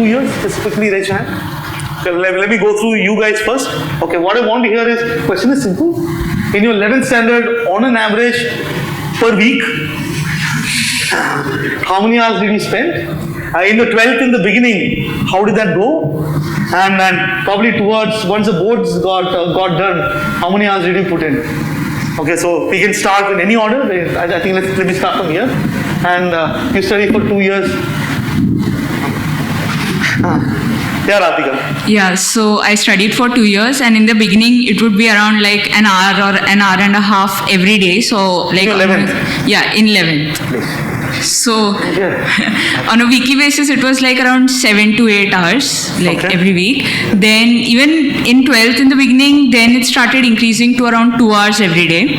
2 years? Just quickly raise your hand. Okay, let me go through you guys first. Okay, what I want to hear is, question is simple. In your 11th standard, on an average, per week, how many hours did you spend? In the 12th, in the beginning, how did that go? And then probably towards, once the boards got done, how many hours did you put in? Okay, so we can start in any order. I think let me start from here. And you study for 2 years. Yeah, Radhika. Yeah, so I studied for 2 years, and in the beginning it would be around like an hour or an hour and a half every day. So like in 11th? Yeah, in 11th. So on a weekly basis it was like around 7 to 8 hours like every week. Then even in 12th in the beginning, then it started increasing to around 2 hours every day.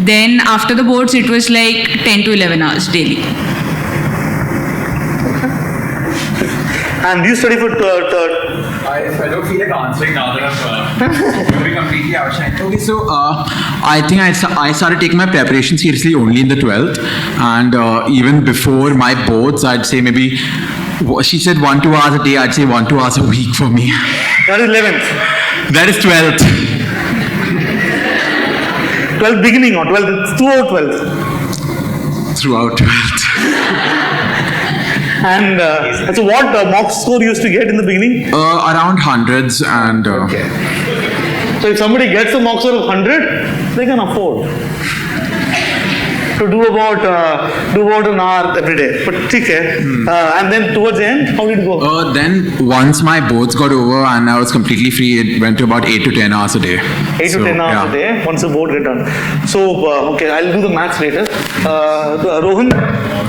Then after the boards it was like 10 to 11 hours daily. And you study for I don't feel like answering now that I'm going completely outside. Okay, so I think I started taking my preparation seriously only in the 12th, and even before my boards, I'd say maybe, she said 1-2 hours a day, I'd say 1-2 hours a week for me. That is 11th. That is 12th. 12th beginning or 12th, throughout 12th? Throughout 12th. And so what mock score you used to get in the beginning? Around hundreds and... Okay. So if somebody gets a mock score of 100, they can afford to do about an hour every day. But okay. And then towards the end, how did it go? Then once my boards got over and I was completely free, it went to about 8 to 10 hours a day. 8 to 10 hours a day once the board get done. So, okay, I'll do the maths later. Rohan?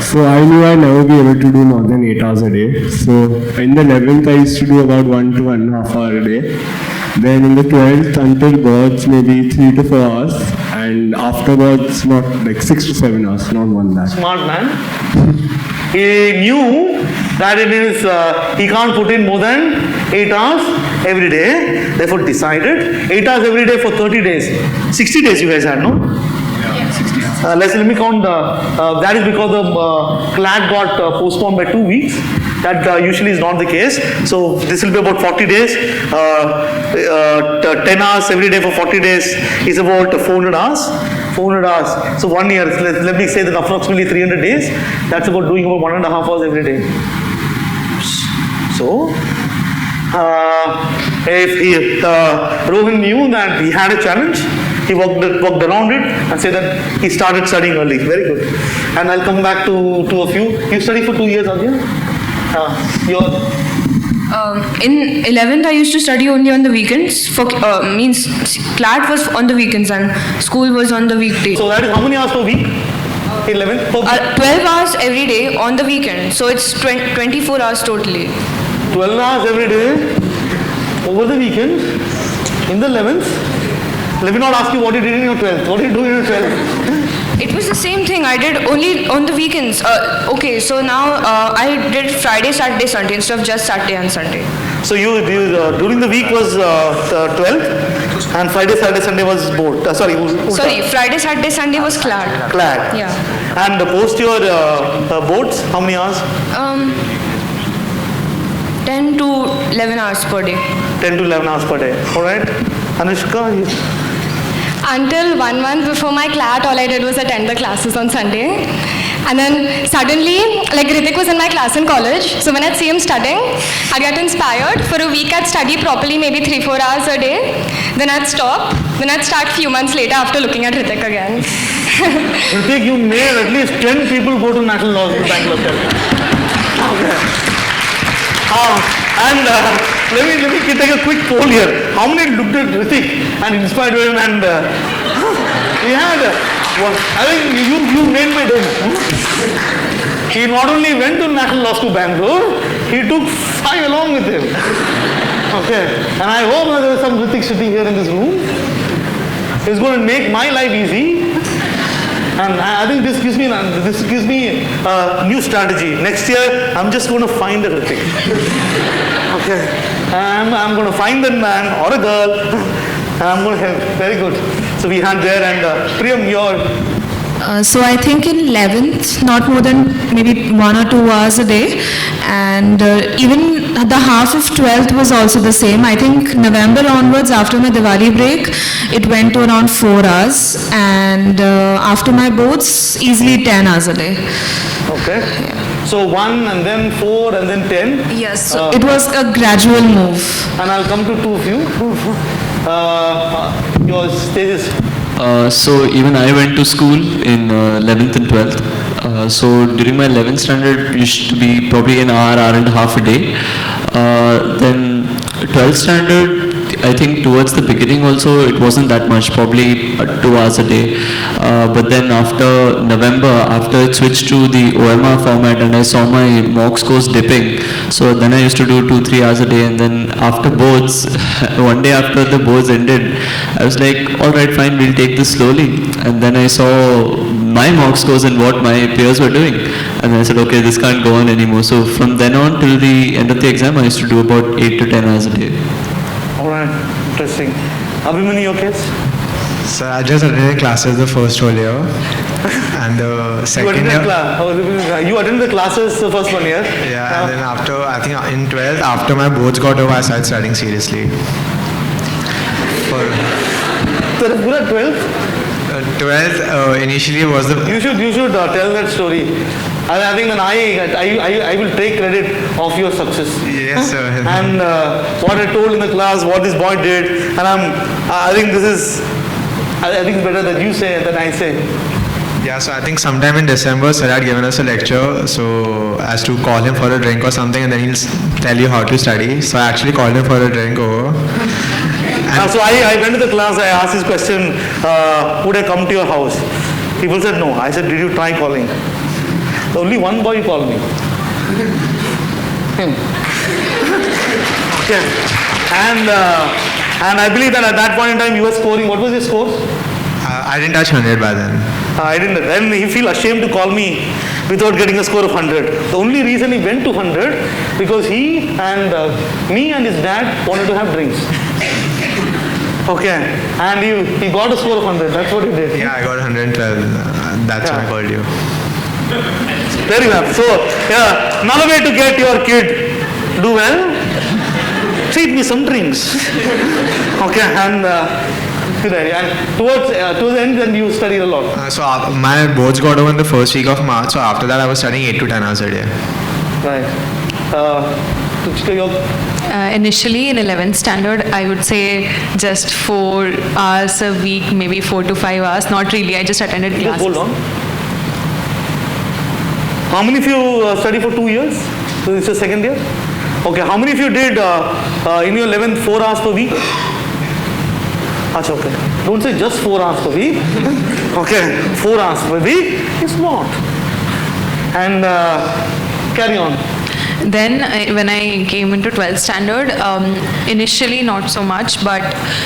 So I knew I'd never be able to do more than 8 hours a day. So in the 11th, I used to do about 1 to 1.5 hours a day. Then in the 12th, until births, maybe 3 to 4 hours. And afterwards, not like 6 to 7 hours, not one that. Smart man. He knew that it is, he can't put in more than 8 hours every day. Therefore decided 8 hours every day for 30 days. 60 days you guys had, no? Let me count. That is because the CLAT got postponed by 2 weeks. That usually is not the case. So this will be about 40 days. 10 hours every day for 40 days is about 400 hours. 400 hours. So 1 year. Let me say that approximately 300 days. That's about doing about 1.5 hours every day. So if Rohan knew that he had a challenge, he worked around it and said that he started studying early. Very good. And I'll come back to a few. You studied for 2 years, Adya? In 11th, I used to study only on the weekends. For means CLAT was on the weekends and school was on the weekdays. So that is how many hours per week? 11? 12 hours every day on the weekend. So it's 24 hours totally. 12 hours every day over the weekend in the 11th. Let me not ask you what you did in your 12th. What did you do in your 12th? It was the same thing. I did only on the weekends. Okay, so now I did Friday, Saturday, Sunday instead of just Saturday and Sunday. So you during the week was 12th and Friday, Saturday, Sunday was board. Sorry, Friday, Saturday, Sunday was CLAT. CLAT. Yeah. And post your boards, how many hours? 10 to 11 hours per day. 10 to 11 hours per day. All right. Anoushka? Until 1 month before my CLAT, all I did was attend the classes on Sunday. And then suddenly, like Ritik was in my class in college, so when I'd see him studying, I'd get inspired. For a week, I'd study properly, maybe 3-4 hours a day. Then I'd stop. Then I'd start a few months later after looking at Ritik again. Ritik, you made at least 10 people go to National Law School, Bangalore. Okay. And let me take a quick poll here. How many looked at Ritik and inspired him and he had, I think you made my day. He not only went to National Law School Bangalore, he took 5 along with him. Okay. And I hope there is some Ritik sitting here in this room. It's going to make my life easy. And I think this gives me a new strategy. Next year, I'm just going to find a Ritik. Okay. I'm going to find that man or a girl. And I'm going to help. Very good. So we had there and Priyam, your So I think in 11th, not more than maybe 1 or 2 hours a day, and even the half of 12th was also the same. I think November onwards, after my Diwali break, it went to around 4 hours, and after my boards, easily 10 hours a day. Okay. So 1 and then 4 and then 10. Yes, so it was a gradual move. And I'll come to two of you. Yours, Tejas. So even I went to school in 11th and 12th. So during my 11th standard, it used to be probably an hour and a half a day. Then 12th standard, I think towards the beginning also it wasn't that much, probably 2 hours a day. But then after November, after it switched to the OMR format and I saw my mock scores dipping, so then I used to do 2-3 hours a day. And then after boards, one day after the boards ended, I was like, all right, fine, we'll take this slowly. And then I saw my mock scores and what my peers were doing. And I said, okay, this can't go on anymore. So from then on till the end of the exam, I used to do about 8 to 10 hours a day. All right, interesting. Abhimanyu, your case? So I just attended classes the first whole year, and the You second attended, year. you attended the classes the first 1 year? Yeah, and then after, I think in 12th, after my boards got over, I started studying seriously. For So that's good at 12th? 12th, initially was the. You should tell that story. I think then I will take credit of your success. Yes, sir. And what I told in the class, what this boy did, and I think this is, I think it's better that you say than I say. Yeah, so I think sometime in December, sir had given us a lecture, so as to call him for a drink or something, and then he'll tell you how to study. So I actually called him for a drink over. So I went to the class, I asked this question, would I come to your house? People said no. I said, did you try calling? Only one boy called me. Him. Okay. And I believe that at that point in time you were scoring, what was your score? I didn't touch 100 by then. I didn't. Then he feel ashamed to call me without getting a score of 100. The only reason he went to 100 because he and me and his dad wanted to have drinks. Okay. And he got a score of 100. That's what he did. Yeah, I got 112. That's why I called you. Very well. So, yeah, another way to get your kid do well, treat me some drinks. Okay, and towards the end, then you studied a lot. So my boards got over in the first week of March. So after that, I was studying 8 to 10 hours a day. Right. Ruchika, your Initially in 11th standard, I would say just 4 hours a week, maybe 4 to 5 hours. Not really, I just attended classes. hold on. How many of you study for 2 years? So this is your second year? Okay, how many of you did in your 11th 4 hours per week? Achha, okay. Don't say just 4 hours per week. Okay, 4 hours per week is what? And carry on. Then when I came into 12th standard, initially not so much, but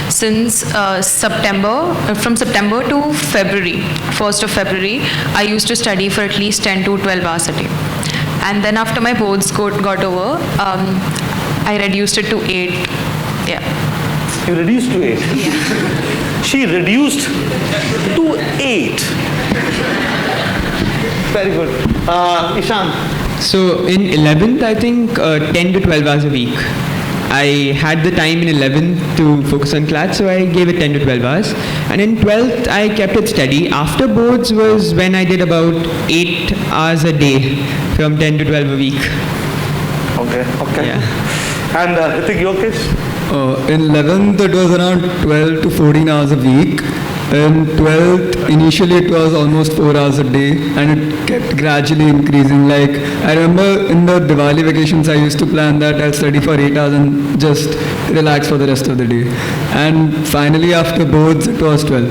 since from September to February, 1st of February, I used to study for at least 10 to 12 hours a day. And then after my boards got over, I reduced it to 8. Yeah. You reduced to 8? Yeah. She reduced to 8. Very good. Eeshan. So in 11th, I think 10 to 12 hours a week. I had the time in 11th to focus on class, so I gave it 10 to 12 hours. And in 12th, I kept it steady. After boards was when I did about 8 hours a day, from 10 to 12 a week. Okay. Yeah. And Hrithik, your case? In 11th, it was around 12 to 14 hours a week. In 12th, initially it was almost 4 hours a day, and it kept gradually increasing. Like, I remember in the Diwali vacations, I used to plan that I'll study for 8 hours and just relax for the rest of the day. And finally, after boards, it was 12.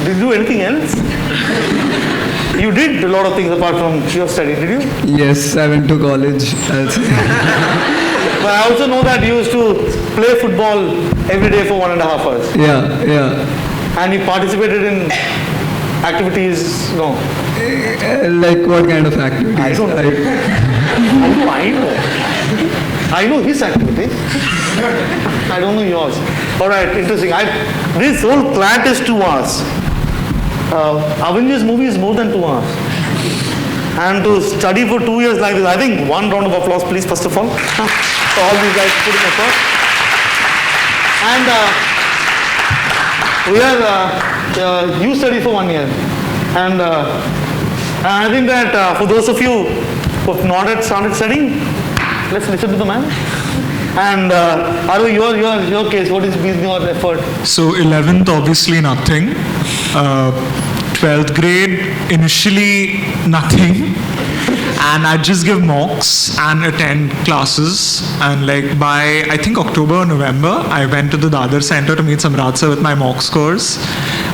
Did you do anything else? You did a lot of things apart from your study, did you? Yes, I went to college. But I also know that you used to play football every day for 1.5 hours. Yeah. And you participated in activities, no? Like what kind of activities? I don't know. How do I know? I know his activity. I don't know yours. All right, interesting. This whole clat is 2 hours. Avengers movie is more than 2 hours. And to study for 2 years like this, I think one round of applause, please, first of all. So all these guys putting effort. And you study for 1 year. And I think that for those of you who have not yet started studying, let's listen to the man. And Aarohi, your case, what has been your effort? So 11th, obviously nothing. 12th grade, initially nothing. And I'd just give mocks and attend classes. And like by, I think October or November, I went to the Dadar Center to meet Samrat sir with my mock scores.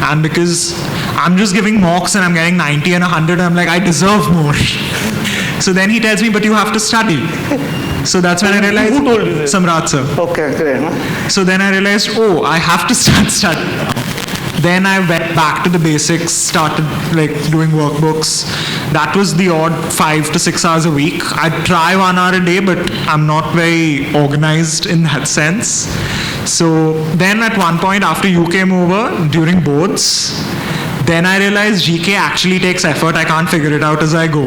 And because I'm just giving mocks and I'm getting 90 and 100, I'm like, I deserve more. So then he tells me, but you have to study. So that's when I realized. Who told you this? Samrat sir. Okay, great. So then I realized, oh, I have to start studying. Then I went back to the basics, started like doing workbooks. That was the odd 5 to 6 hours a week. I'd try 1 hour a day, but I'm not very organized in that sense. So then at one point after you came over during boards, then I realized GK actually takes effort. I can't figure it out as I go.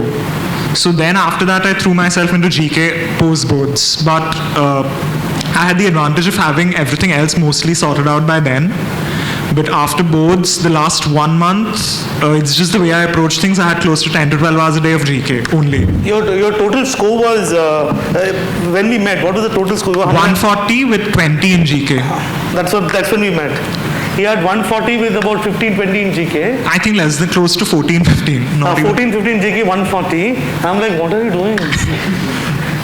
So then after that, I threw myself into GK post boards. But I had the advantage of having everything else mostly sorted out by then. But after boards, the last 1 month, it's just the way I approach things. I had close to 10 to 12 hours a day of GK only. Your total score was, when we met, what was the total score? 140 with 20 in GK. That's when we met. He had 140 with about 15, 20 in GK. I think less than close to 14, 15. 14, 15 GK, 140. I'm like, what are you doing?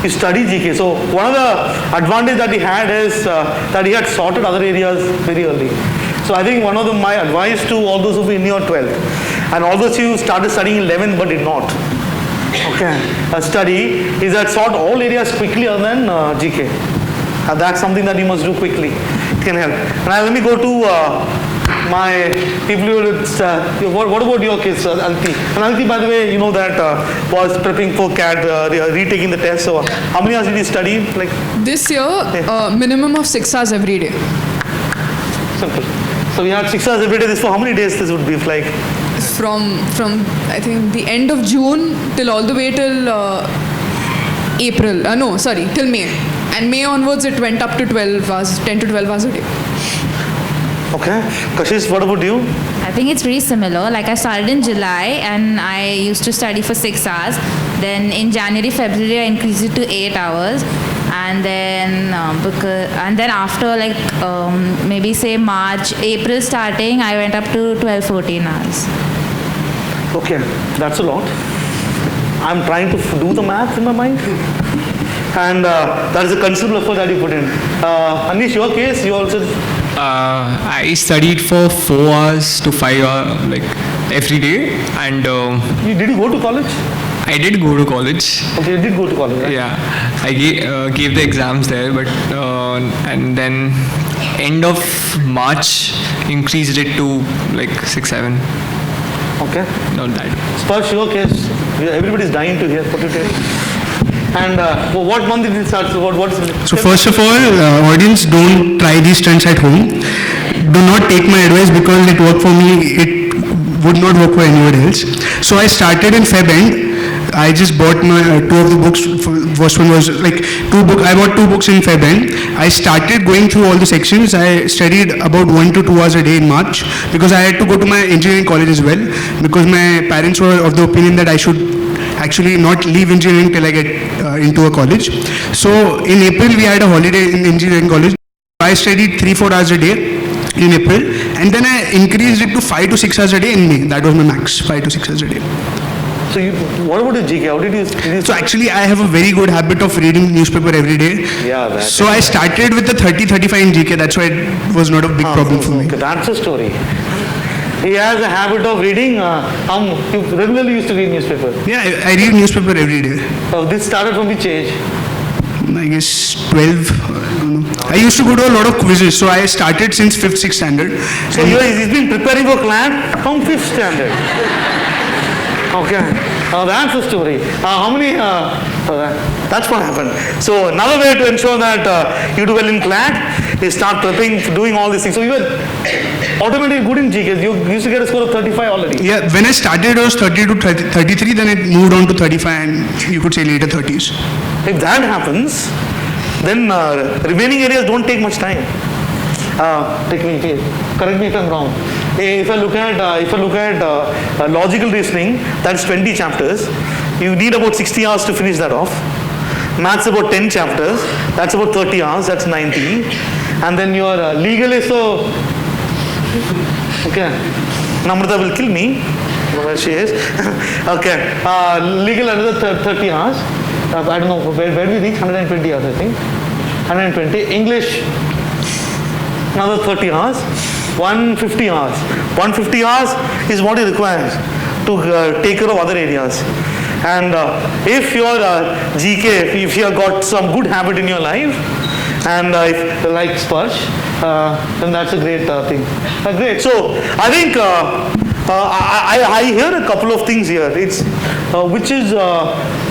He studied GK. So one of the advantages that he had is that he had sorted other areas very early. So I think one of my advice to all those who are in your 12th, and all those who started studying 11 but did not, study, is that sort all areas quickly other than GK. And that's something that you must do quickly. It can help. Now let me go to my people who what about your kids, Aditi? And Aditi, by the way, you know that was prepping for CAT, retaking the test. So how many hours did you study? Like this year, minimum of 6 hours every day. Simple. So we had 6 hours every day. This for how many days this would be like? From I think the end of June till all the way till April. Till May. And May onwards it went up to 12 hours, 10 to 12 hours a day. Okay. Kashish, what about you? I think it's very similar. Like I started in July and I used to study for 6 hours. Then in January, February I increased it to 8 hours. And then after like maybe say March, April starting, I went up to 12, 14 hours. Okay, that's a lot. I'm trying to do the math in my mind. And that is a considerable effort that you put in. Anish, your case, you also... I studied for 4 hours to 5 hours, like every day. And did you go to college? I did go to college. Okay, you did go to college, right? Yeah, I gave the exams there, but and then end of March increased it to like 6, 7. Okay. Not that. Sparsh, your case, everybody's dying to hear what you tell. And what month did it start? So first of all, audience, don't try these stunts at home. Do not take my advice because it worked for me. It would not work for anybody else. So I started in Feb end. I just bought my 2 of the books. First one was like 2 books. I bought 2 books in Feb end. I started going through all the sections. I studied about 1 to 2 hours a day in March because I had to go to my engineering college as well because my parents were of the opinion that I should actually not leave engineering till I get into a college. So in April we had a holiday in engineering college. I studied 3-4 hours a day in April and then I increased it to 5 to 6 hours a day in May. That was my max, 5 to 6 hours a day. So what about the GK? How did you So actually I have a very good habit of reading newspaper every day. Yeah. So I started with the 30-35 in GK. That's why it was not a big problem for me. Okay, that's a story. He has a habit of reading. You regularly used to read newspaper. Yeah, I read newspaper every day. So this started from which age? I guess 12. I used to go to a lot of quizzes, so I started since 5th, 6th standard. So he's been preparing for CLAT from 5th standard. Okay. That's the story. How many? That's what happened. So another way to ensure that you do well in CLAT is start prepping, doing all these things. So you were automatically good in GK. You used to get a score of 35 already. Yeah, when I started it was 30 to 33, then it moved on to 35 and you could say later 30s. If that happens, then remaining areas don't take much time. Correct me if I'm wrong. If I look at logical reasoning, that's 20 chapters. You need about 60 hours to finish that off. Maths about 10 chapters. That's about 30 hours. That's 90. And then your legal is so. Okay. Namrata will kill me. Where she is. Okay. Legal another 30 hours. I don't know where do we reach? 120 hours, I think. 120. English, another 30 hours. 150 hours. 150 hours is what it requires to take care of other areas. And if your GK, if you have got some good habit in your life, and if you like Sparsh, then that's a great thing. Great. So I think I hear a couple of things here. It's which is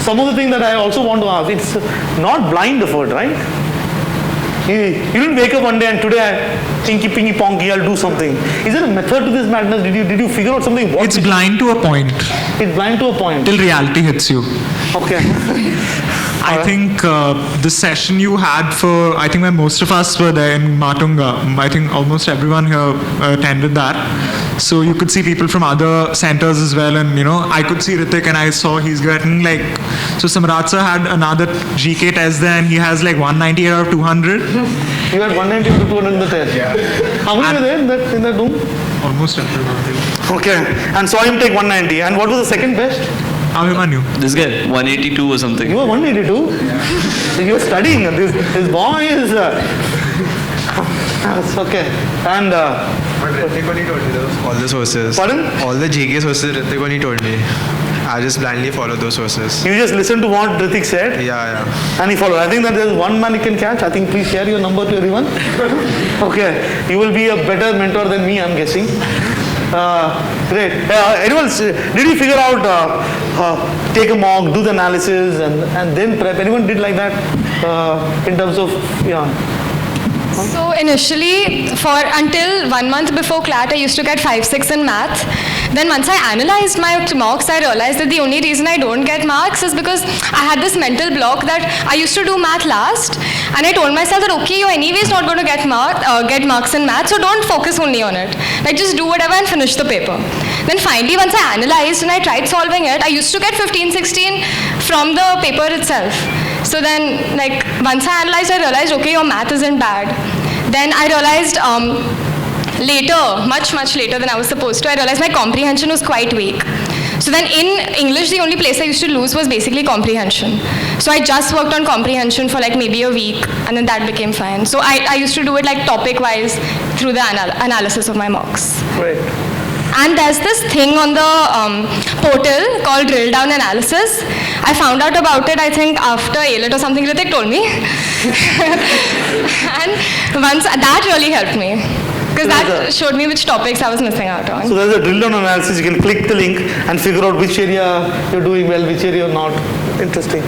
some of the things that I also want to ask. It's not blind effort, right? You didn't wake up one day and today I pinky ponky, I'll do something. Is there a method to this madness? Did you figure out something? It's blind to a point. It's blind to a point. Till reality hits you. Okay. I think the session you had for, I think when most of us were there in Matunga, I think almost everyone here attended that. So you could see people from other centers as well, and I could see Ritik, and I saw he's getting like, so Samrat sir had another GK test there and he has like 198 out of 200. You had 190 out of 200 in the test? Yeah. How many were there in that room? Almost everyone. Okay, and saw him take 190. And what was the second best? Abhimanyu. This guy, 182 or something. You were 182? Yeah. You were studying. This boy is... That's okay. And... Ritik only told me all the sources. Pardon? All the GK sources Ritik only told me. I just blindly follow those sources. You just listen to what Ritik said? Yeah. And he followed. I think that there's one man you can catch. I think please share your number to everyone. Okay. You will be a better mentor than me, I'm guessing. Great. Anyone, did you figure out, take a mock, do the analysis and then prep? Anyone did like that in terms of, So initially, until 1 month before CLAT, I used to get 5-6 in math. Then once I analyzed my marks, I realized that the only reason I don't get marks is because I had this mental block that I used to do math last, and I told myself that okay, you're anyways not going to get marks in math, so don't focus only on it. Like just do whatever and finish the paper. Then finally, once I analyzed and I tried solving it, I used to get 15-16 from the paper itself. So then, like, once I analyzed, I realized, okay, your math isn't bad. Then I realized later, much later than I was supposed to, I realized my comprehension was quite weak. So then in English, the only place I used to lose was basically comprehension. So I just worked on comprehension for like maybe a week, and then that became fine. So I used to do it like topic-wise through the analysis of my mocks. Right. And there's this thing on the portal called drill down analysis. I found out about it, I think, after ALET or something. Ritik told me. And once that really helped me. Because that showed me which topics I was missing out on. So there's a drill down analysis. You can click the link and figure out which area you're doing well, which area you're not. Interesting.